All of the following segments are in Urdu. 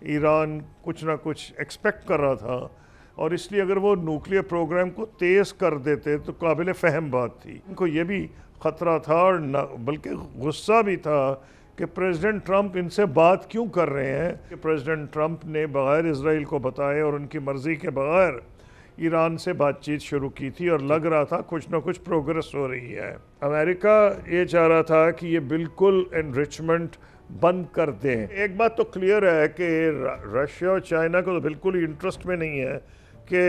ایران کچھ نہ کچھ ایکسپیکٹ کر رہا تھا اور اس لیے اگر وہ نیوکلیئر پروگرام کو تیز کر دیتے تو قابل فہم بات تھی. ان کو یہ بھی خطرہ تھا اور بلکہ غصہ بھی تھا کہ پریزیڈنٹ ٹرمپ ان سے بات کیوں کر رہے ہیں. کہ پریزیڈنٹ ٹرمپ نے بغیر اسرائیل کو بتائے اور ان کی مرضی کے بغیر ایران سے بات چیت شروع کی تھی اور لگ رہا تھا کچھ نہ کچھ پروگرس ہو رہی ہے. امریکہ یہ چاہ رہا تھا کہ یہ بالکل انریچمنٹ بند کر دیں. ایک بات تو کلیئر ہے کہ رشیا اور چائنا کو تو بالکل ہی انٹرسٹ میں نہیں ہے کہ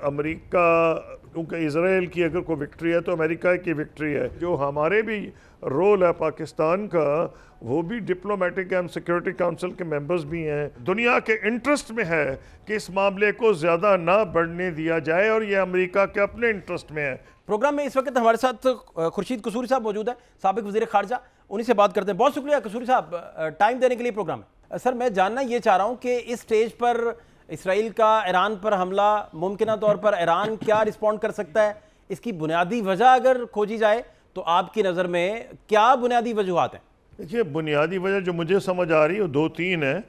امریکہ، کیونکہ اسرائیل کی اگر کوئی وکٹری ہے تو امریکہ کی وکٹری ہے. جو ہمارے بھی رول ہے پاکستان کا، وہ بھی ڈپلومیٹک اینڈ سیکورٹی کونسل کے ممبرز بھی ہیں. دنیا کے انٹرسٹ میں ہے کہ اس معاملے کو زیادہ نہ بڑھنے دیا جائے اور یہ امریکہ کے اپنے انٹرسٹ میں ہے. پروگرام میں اس وقت ہمارے ساتھ خورشید قصوری صاحب موجود ہیں، سابق وزیر خارجہ. انہی سے بات کرتے ہیں. بہت شکریہ قصوری صاحب ٹائم دینے کے لیے پروگرام میں. سر میں جاننا یہ چاہ رہا ہوں کہ اس سٹیج پر اسرائیل کا ایران پر حملہ، ممکنہ طور پر ایران کیا رسپونڈ کر سکتا ہے، اس کی بنیادی وجہ اگر کھوجی جائے تو آپ کی نظر میں کیا بنیادی وجوہات ہیں؟ دیکھیے، بنیادی وجہ جو مجھے سمجھ آ رہی ہے وہ دو تین ہیں.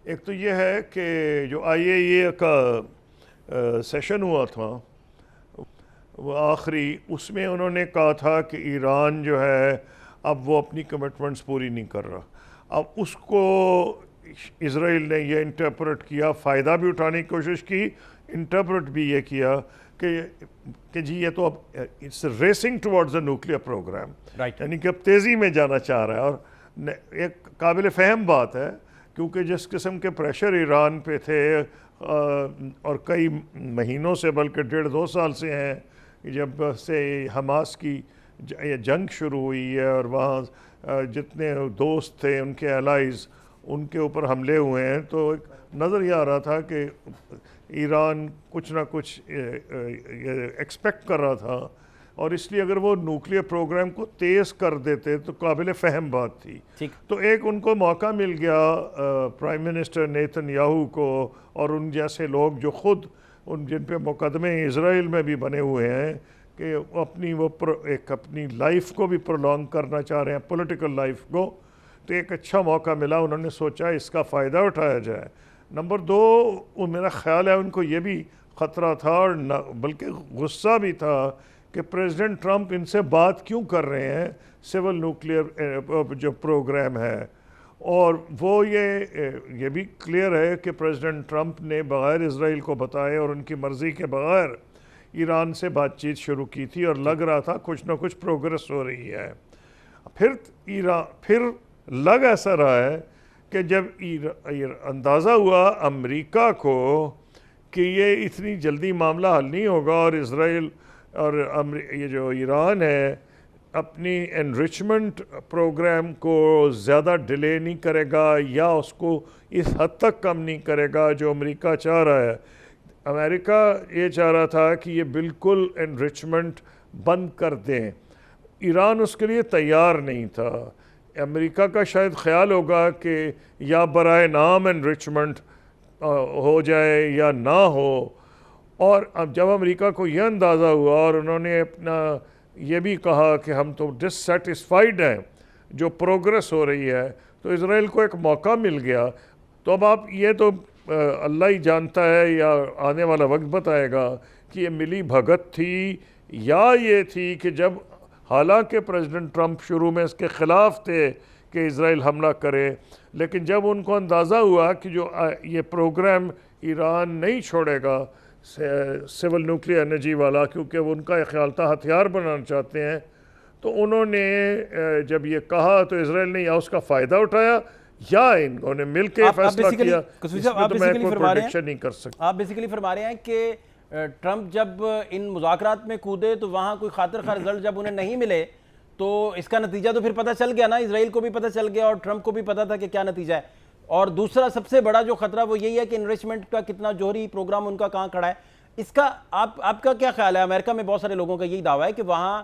ایک تو یہ ہے کہ جو IAEA کا سیشن ہوا تھا وہ آخری، اس میں انہوں نے کہا تھا کہ ایران جو ہے اب وہ اپنی کمٹمنٹس پوری نہیں کر رہا. اب اس کو اسرائیل نے یہ انٹرپریٹ کیا، فائدہ بھی اٹھانے کی کوشش کی، انٹرپریٹ بھی یہ کیا کہ جی یہ تو اب it's racing towards a nuclear programme, یعنی کہ اب تیزی میں جانا چاہ رہا ہے. اور ایک قابل فہم بات ہے کیونکہ جس قسم کے پریشر ایران پہ تھے اور کئی مہینوں سے، بلکہ 1.5-2 سال سے ہیں، جب سے حماس کی جنگ شروع ہوئی ہے اور وہاں جتنے دوست تھے ان کے الائز ان کے اوپر حملے ہوئے ہیں، تو نظر یہ آ رہا تھا کہ ایران کچھ نہ کچھ ایکسپیکٹ کر رہا تھا اور اس لیے اگر وہ نیوکلیئر پروگرام کو تیز کر دیتے تو قابل فہم بات تھی. تو ایک ان کو موقع مل گیا پرائم منسٹر نیتن یاہو کو اور ان جیسے لوگ جو خود ان جن پہ مقدمے اسرائیل میں بھی بنے ہوئے ہیں کہ اپنی لائف کو بھی پرولونگ کرنا چاہ رہے ہیں، پولیٹیکل لائف کو. تو ایک اچھا موقع ملا، انہوں نے سوچا اس کا فائدہ اٹھایا جائے. نمبر 2، میرا خیال ہے ان کو یہ بھی خطرہ تھا اور بلکہ غصہ بھی تھا کہ پریزیڈنٹ ٹرمپ ان سے بات کیوں کر رہے ہیں سول نیوکلیئر جو پروگرام ہے. اور وہ یہ بھی کلیئر ہے کہ پریزیڈنٹ ٹرمپ نے بغیر اسرائیل کو بتائے اور ان کی مرضی کے بغیر ایران سے بات چیت شروع کی تھی اور لگ رہا تھا کچھ نہ کچھ پروگرس ہو رہی ہے. پھر لگ ایسا رہا ہے کہ جب اندازہ ہوا امریکہ کو کہ یہ اتنی جلدی معاملہ حل نہیں ہوگا اور اسرائیل اور یہ جو ایران ہے اپنی انریچمنٹ پروگرام کو زیادہ ڈیلے نہیں کرے گا یا اس کو اس حد تک کم نہیں کرے گا جو امریکہ چاہ رہا ہے. امریکہ یہ چاہ رہا تھا کہ یہ بالکل انریچمنٹ بند کر دیں. ایران اس کے لیے تیار نہیں تھا. امریکہ کا شاید خیال ہوگا کہ یا برائے نام انریچمنٹ ہو جائے یا نہ ہو. اور اب جب امریکہ کو یہ اندازہ ہوا اور انہوں نے اپنا یہ بھی کہا کہ ہم تو ڈسسیٹسفائیڈ ہیں جو پروگرس ہو رہی ہے، تو اسرائیل کو ایک موقع مل گیا. تو اب آپ یہ تو اللہ ہی جانتا ہے یا آنے والا وقت بتائے گا کہ یہ ملی بھگت تھی یا یہ تھی کہ جب حالانکہ پریزیڈنٹ ٹرمپ شروع میں اس کے خلاف تھے کہ اسرائیل حملہ کرے، لیکن جب ان کو اندازہ ہوا کہ جو یہ پروگرام ایران نہیں چھوڑے گا سول نیوکلیئر انرجی والا، کیونکہ وہ ان کا خیال تھا ہتھیار بنانا چاہتے ہیں، تو انہوں نے جب یہ کہا تو اسرائیل نے یا اس کا فائدہ اٹھایا یا انہوں نے مل کے فیصلہ کیا. اس میں تو میں کوئی پریڈکشن نہیں کر سکتا. آپ بیسیکلی فرما رہے ہیں کہ ٹرمپ جب ان مذاکرات میں کودے تو وہاں کوئی خاطر خواہ رزلٹ جب انہیں نہیں ملے تو اس کا نتیجہ تو پھر پتہ چل گیا نا، اسرائیل کو بھی پتہ چل گیا اور ٹرمپ کو بھی پتہ تھا کہ کیا نتیجہ ہے. اور دوسرا سب سے بڑا جو خطرہ وہ یہی ہے کہ انریچمنٹ کا کتنا جوہری پروگرام ان کا کہاں کھڑا ہے. اس کا آپ کا کیا خیال ہے؟ امریکہ میں بہت سارے لوگوں کا یہی دعویٰ ہے کہ وہاں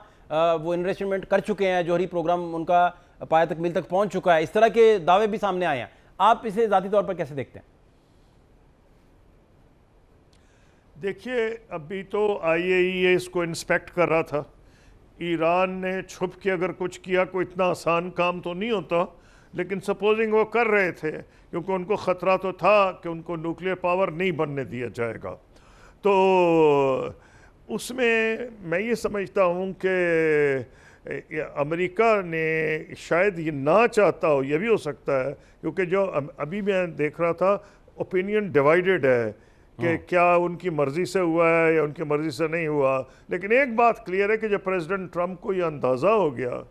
وہ انریچمنٹ کر چکے ہیں، جوہری پروگرام ان کا پایہ تکمیل تک پہنچ چکا ہے. اس طرح کے دعوے بھی سامنے آئے ہیں. آپ اسے ذاتی طور پر کیسے دیکھتے ہیں؟ دیکھیے، ابھی تو IAEA اس کو انسپیکٹ کر رہا تھا. ایران نے چھپ کے اگر کچھ کیا کوئی اتنا آسان کام تو نہیں ہوتا لیکن سپوزنگ وہ کر رہے تھے کیونکہ ان کو خطرہ تو تھا کہ ان کو نیوکلیئر پاور نہیں بننے دیا جائے گا، تو اس میں یہ سمجھتا ہوں کہ امریکہ نے شاید یہ نہ چاہتا ہو، یہ بھی ہو سکتا ہے، کیونکہ جو ابھی میں دیکھ رہا تھا اوپینین ڈیوائیڈڈ ہے کہ کیا ان کی مرضی سے ہوا ہے یا ان کی مرضی سے نہیں ہوا. لیکن ایک بات کلیئر ہے کہ جب پریزیڈنٹ ٹرمپ کو یہ اندازہ ہو گیا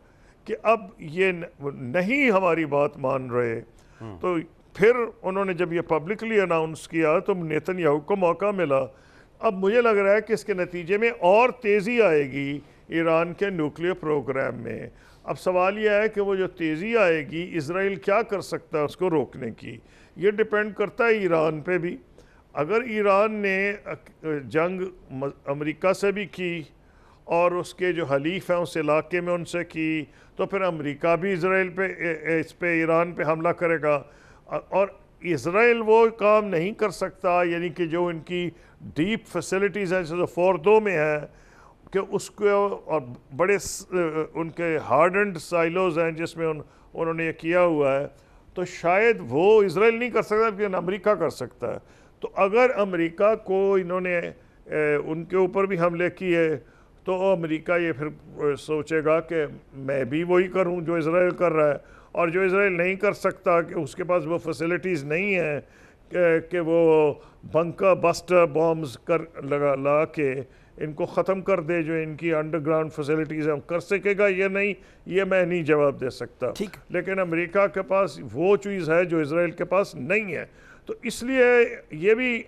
کہ اب یہ نہیں ہماری بات مان رہے، تو پھر انہوں نے جب یہ پبلکلی اناؤنس کیا تو نیتن یاہو کو موقع ملا. اب مجھے لگ رہا ہے کہ اس کے نتیجے میں اور تیزی آئے گی ایران کے نیوکلیئر پروگرام میں. اب سوال یہ ہے کہ وہ جو تیزی آئے گی اسرائیل کیا کر سکتا ہے اس کو روکنے کی. یہ ڈیپینڈ کرتا ہے ایران پہ بھی. اگر ایران نے جنگ امریکہ سے بھی کی اور اس کے جو حلیف ہیں اس علاقے میں ان سے کی، تو پھر امریکہ بھی اسرائیل پہ اس پہ ایران پہ حملہ کرے گا. اور اسرائیل وہ کام نہیں کر سکتا، یعنی کہ جو ان کی ڈیپ فیسلٹیز ہیں جیسے فوردو میں ہے کہ اس کو، اور بڑے ان کے ہارڈنڈ سائلوز ہیں جس میں انہوں نے یہ کیا ہوا ہے، تو شاید وہ اسرائیل نہیں کر سکتا لیکن امریکہ کر سکتا ہے. تو اگر امریکہ کو انہوں نے ان کے اوپر بھی حملے کیے تو امریکہ یہ پھر سوچے گا کہ میں بھی وہی کروں جو اسرائیل کر رہا ہے. اور جو اسرائیل نہیں کر سکتا کہ اس کے پاس وہ فیسلٹیز نہیں ہیں کہ وہ بنکر بسٹر بامز لگا کے ان کو ختم کر دے، جو ان کی انڈر گراؤنڈ فیسلٹیز ہیں کر سکے گا. یہ نہیں، یہ میں نہیں جواب دے سکتا. لیکن امریکہ کے پاس وہ چیز ہے جو اسرائیل کے پاس نہیں ہے. تو اس لیے یہ بھی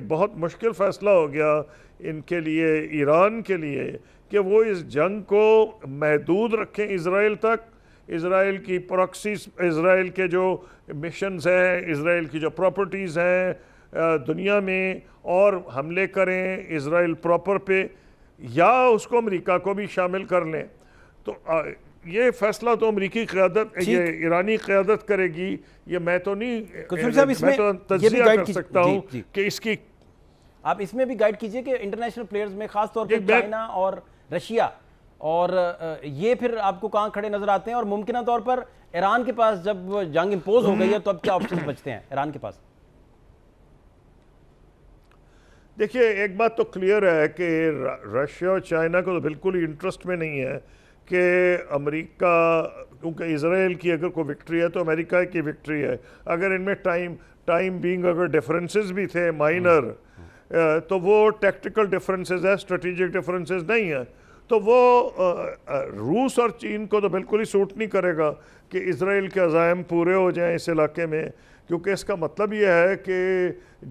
بہت مشکل فیصلہ ہو گیا ان کے لیے، ایران کے لیے، کہ وہ اس جنگ کو محدود رکھیں اسرائیل تک. اسرائیل کی پراکسیز، اسرائیل کے جو مشنز ہیں، اسرائیل کی جو پراپرٹیز ہیں دنیا میں، اور حملے کریں اسرائیل پراپر پہ، یا اس کو امریکہ کو بھی شامل کر لیں. تو یہ فیصلہ تو امریکی قیادت، یہ ایرانی قیادت کرے گی. یہ میں تو نہیں، میں تو تجزیہ کر سکتا ہوں کہ اس کی. آپ اس میں بھی گائیڈ کیجئے کہ انٹرنیشنل پلیئرز میں خاص طور پہ چائنا اور رشیا، اور یہ پھر آپ کو کہاں کھڑے نظر آتے ہیں، اور ممکنہ طور پر ایران کے پاس جب جنگ امپوز ہو گئی ہے تو اب کیا آپشنز بچتے ہیں ایران کے پاس؟ دیکھیے ایک بات تو کلیئر ہے کہ رشیا اور چائنا کو تو بالکل ہی انٹرسٹ میں نہیں ہے کہ امریکہ، کیونکہ اسرائیل کی اگر کوئی وکٹری ہے تو امریکہ کی وکٹری ہے. اگر ان میں ٹائم بینگ اگر ڈیفرنسز بھی تھے مائنر، تو وہ ٹیکٹیکل ڈیفرنسز ہے، اسٹریٹجک ڈیفرنسز نہیں ہیں. تو وہ روس اور چین کو تو بالکل ہی سوٹ نہیں کرے گا کہ اسرائیل کے عزائم پورے ہو جائیں اس علاقے میں، کیونکہ اس کا مطلب یہ ہے کہ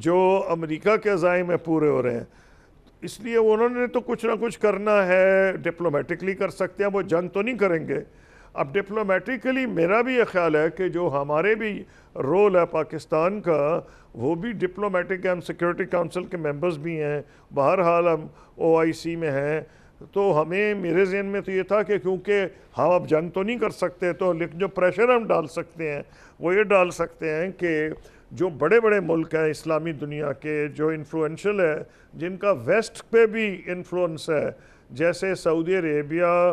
جو امریکہ کے عزائم ہیں پورے ہو رہے ہیں. اس لیے انہوں نے تو کچھ نہ کچھ کرنا ہے. ڈپلومیٹکلی کر سکتے ہیں، وہ جنگ تو نہیں کریں گے. اب ڈپلومیٹکلی میرا بھی یہ خیال ہے کہ جو ہمارے بھی رول ہے پاکستان کا، وہ بھی ڈپلومیٹک، ہم سیکورٹی کونسل کے ممبرز بھی ہیں، بہرحال ہم OIC میں ہیں. تو ہمیں، میرے ذہن میں تو یہ تھا کہ کیونکہ ہم اب جنگ تو نہیں کر سکتے، تو لیکن جو پریشر ہم ڈال سکتے ہیں وہ یہ ڈال سکتے ہیں کہ جو بڑے بڑے ملک ہیں اسلامی دنیا کے، جو انفلوئنشل ہے، جن کا ویسٹ پہ بھی انفلوئنس ہے، جیسے سعودی عربیہ،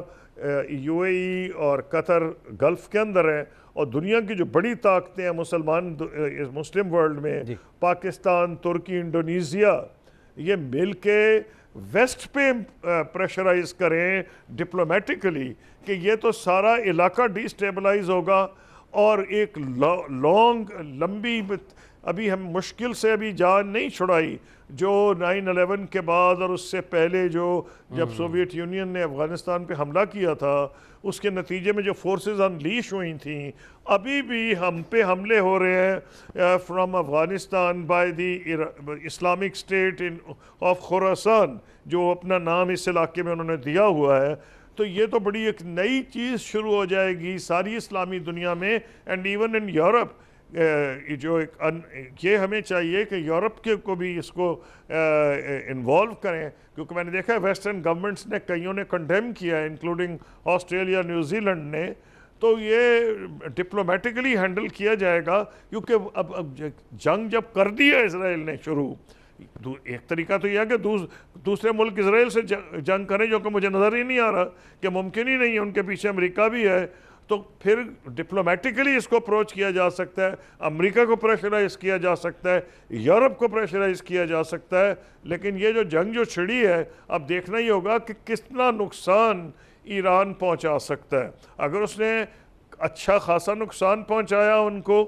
UAE اور قطر گلف کے اندر ہیں، اور دنیا کی جو بڑی طاقتیں ہیں مسلم ورلڈ میں، پاکستان، ترکی، انڈونیزیا، یہ مل کے ویسٹ پہ پریشرائز کریں ڈپلومیٹکلی کہ یہ تو سارا علاقہ ڈی سٹیبلائز ہوگا. اور ایک لمبی، ابھی ہم مشکل سے ابھی جان نہیں چھڑائی جو 9/11 کے بعد اور اس سے پہلے جب سوویت یونین نے افغانستان پہ حملہ کیا تھا، اس کے نتیجے میں جو فورسز انلیش ہوئی تھیں، ابھی بھی ہم پہ حملے ہو رہے ہیں from Afghanistan by the Islamic State of Khorasan, جو اپنا نام اس علاقے میں انہوں نے دیا ہوا ہے. تو یہ تو بڑی ایک نئی چیز شروع ہو جائے گی ساری اسلامی دنیا میں، اینڈ ایون ان یورپ. یہ ہمیں چاہیے کہ یورپ کے کو بھی اس کو انوالو کریں، کیونکہ میں نے دیکھا ہے ویسٹرن گورنمنٹس نے کئیوں نے کنڈیم کیا ہے، انکلوڈنگ آسٹریلیا، نیوزی لینڈ نے. تو یہ ڈپلومیٹکلی ہینڈل کیا جائے گا، کیونکہ اب جنگ جب کر دی ہے اسرائیل نے شروع، ایک طریقہ تو یہ ہے کہ دوسرے ملک اسرائیل سے جنگ کریں، جو کہ مجھے نظر ہی نہیں آ رہا کہ ممکن ہی نہیں ہے، ان کے پیچھے امریکہ بھی ہے. تو پھر ڈپلومیٹیکلی اس کو اپروچ کیا جا سکتا ہے، امریکہ کو پریشرائز کیا جا سکتا ہے، یورپ کو پریشرائز کیا جا سکتا ہے، لیکن یہ جو جنگ جو چھڑی ہے اب دیکھنا ہی ہوگا کہ کتنا نقصان ایران پہنچا سکتا ہے۔ اگر اس نے اچھا خاصا نقصان پہنچایا ان کو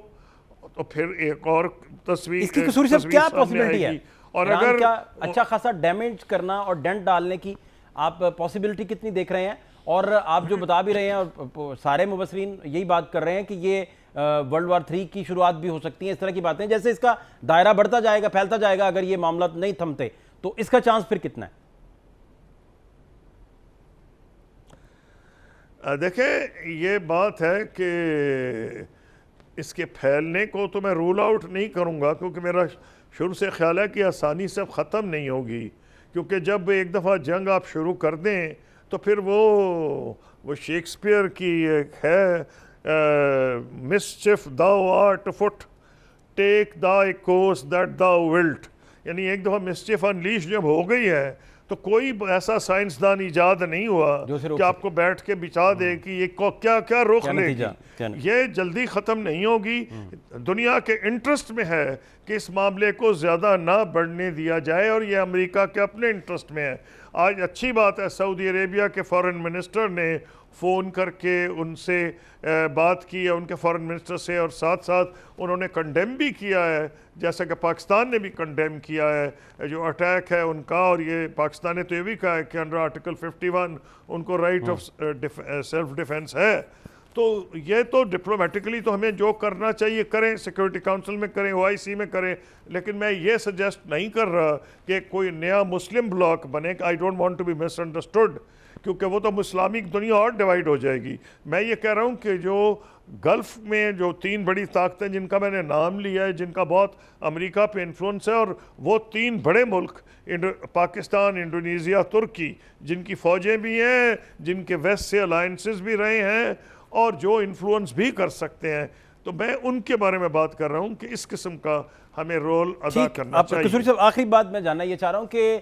تو پھر ایک اور تصویر اس کی قصوری صاحب کیا سامنے پاسبلٹی آئے ہے؟ گی۔ اور ایران اگر کا اچھا خاصا ڈیمیج کرنا اور ڈینٹ ڈالنے کی آپ پاسبلٹی کتنی دیکھ رہے ہیں؟ اور آپ جو بتا بھی رہے ہیں اور سارے مبصرین یہی بات کر رہے ہیں کہ یہ ورلڈ وار 3 کی شروعات بھی ہو سکتی ہیں، اس طرح کی باتیں، جیسے اس کا دائرہ بڑھتا جائے گا، پھیلتا جائے گا، اگر یہ معاملات نہیں تھمتے تو اس کا چانس پھر کتنا ہے؟ دیکھیں یہ بات ہے کہ اس کے پھیلنے کو تو میں رول آؤٹ نہیں کروں گا، کیونکہ میرا شروع سے خیال ہے کہ آسانی سے ختم نہیں ہوگی، کیونکہ جب ایک دفعہ جنگ آپ شروع کر دیں تو پھر وہ شیکسپیئر کی ایک ہے mischief thou art afoot, take thy course that thou wilt، یعنی ایک دفعہ مسچف انلیش جب ہو گئی ہے تو کوئی ایسا سائنسدان ایجاد نہیں ہوا کہ آپ کو بیٹھ کے بچا دے کہ یہ کیا کیا رخ لے گی، یہ جلدی ختم نہیں ہوگی۔ دنیا کے انٹرسٹ میں ہے کہ اس معاملے کو زیادہ نہ بڑھنے دیا جائے، اور یہ امریکہ کے اپنے انٹرسٹ میں ہے۔ آج اچھی بات ہے سعودی عربیہ کے فارن منسٹر نے فون کر کے ان سے بات کی ہے، ان کے فارن منسٹر سے، اور ساتھ ساتھ انہوں نے کنڈیم بھی کیا ہے، جیسا کہ پاکستان نے بھی کنڈیم کیا ہے جو اٹیک ہے ان کا، اور یہ پاکستان نے تو یہ بھی کہا ہے کہ انڈر آرٹیکل 51 ان کو رائٹ آف سیلف ڈیفense ہے۔ تو یہ تو ڈپلومیٹکلی تو ہمیں جو کرنا چاہیے کریں، سیکورٹی کاؤنسل میں کریں، OIC میں کریں، لیکن میں یہ سجیسٹ نہیں کر رہا کہ کوئی نیا مسلم بلاک بنے۔ I don't want to be misunderstood, کیونکہ وہ تو اسلامک دنیا اور ڈیوائیڈ ہو جائے گی۔ میں یہ کہہ رہا ہوں کہ جو گلف میں جو 3 بڑی طاقتیں جن کا میں نے نام لیا ہے، جن کا بہت امریکہ پہ انفلوئنس ہے، اور وہ 3 بڑے ملک پاکستان، انڈونیزیا، ترکی، جن کی فوجیں بھی ہیں، جن کے ویسٹ سے الائنسز بھی رہے ہیں اور جو انفلوئنس بھی کر سکتے ہیں، تو میں ان کے بارے میں بات کر رہا ہوں کہ اس قسم کا ہمیں رول ادا کرنا چاہیے۔ قصوری صاحب آخری بات میں جاننا یہ چاہ رہا ہوں کہ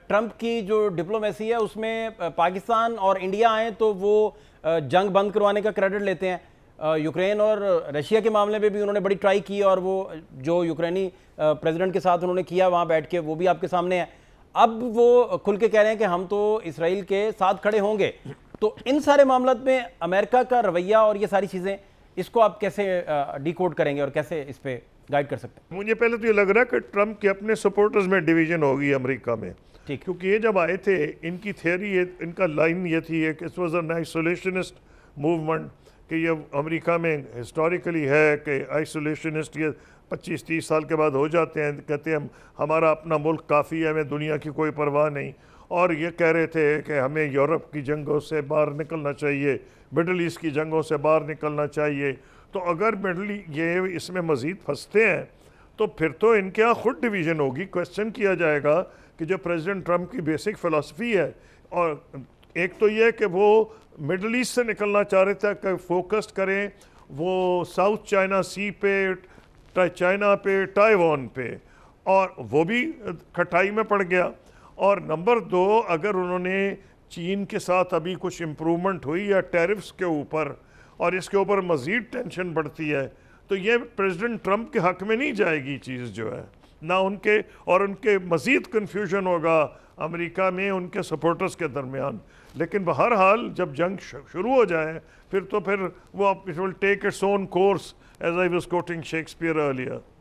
ٹرمپ کی جو ڈپلومیسی ہے اس میں پاکستان اور انڈیا آئیں تو وہ جنگ بند کروانے کا کریڈٹ لیتے ہیں، یوکرین اور رشیا کے معاملے میں بھی انہوں نے بڑی ٹرائی کی، اور وہ جو یوکرینی پریزیڈنٹ کے ساتھ انہوں نے کیا وہاں بیٹھ کے وہ بھی آپ کے سامنے ہے۔ اب وہ کھل کے کہہ رہے ہیں کہ ہم تو اسرائیل کے ساتھ کھڑے ہوں گے، تو ان سارے معاملات میں امریکہ کا رویہ اور یہ ساری چیزیں، اس کو آپ کیسے ڈیکوڈ کریں گے اور کیسے اس پہ گائیڈ کر سکتے ہیں؟ مجھے پہلے تو یہ لگ رہا ہے کہ ٹرمپ کے اپنے سپورٹرز میں ڈویژن ہوگی امریکہ میں، کیونکہ یہ جب آئے تھے ان کی تھیوری، ان کا لائن یہ تھی کہ اس واز این آئسولیشنسٹ موومنٹ، کہ یہ امریکہ میں ہسٹوریکلی ہے کہ آئسولیشنسٹ یہ 25-30 سال کے بعد ہو جاتے ہیں، کہتے ہیں ہمارا اپنا ملک کافی ہے، ہمیں دنیا کی کوئی پرواہ نہیں، اور یہ کہہ رہے تھے کہ ہمیں یورپ کی جنگوں سے باہر نکلنا چاہیے، مڈل ایسٹ کی جنگوں سے باہر نکلنا چاہیے۔ تو اگر یہ اس میں مزید پھنستے ہیں تو پھر تو ان کے یہاں خود ڈویژن ہوگی، کویسچن کیا جائے گا کہ جو پریزیڈنٹ ٹرمپ کی بیسک فلسفی ہے، اور ایک تو یہ کہ وہ مڈل ایسٹ سے نکلنا چاہ رہے تھے کہ فوکسڈ کریں وہ ساؤتھ چائنا سی پہ، چائنا پہ، تائیوان پہ، اور وہ بھی کھٹائی میں پڑ گیا۔ اور نمبر 2، اگر انہوں نے چین کے ساتھ ابھی کچھ امپرومنٹ ہوئی ہے ٹیرفز کے اوپر، اور اس کے اوپر مزید ٹینشن بڑھتی ہے، تو یہ پریزیڈنٹ ٹرمپ کے حق میں نہیں جائے گی چیز جو ہے، نہ ان کے، اور ان کے مزید کنفیوژن ہوگا امریکہ میں ان کے سپورٹرز کے درمیان۔ لیکن بہرحال جب جنگ شروع ہو جائے پھر تو وہ it will take its own course, as I was quoting Shakespeare earlier.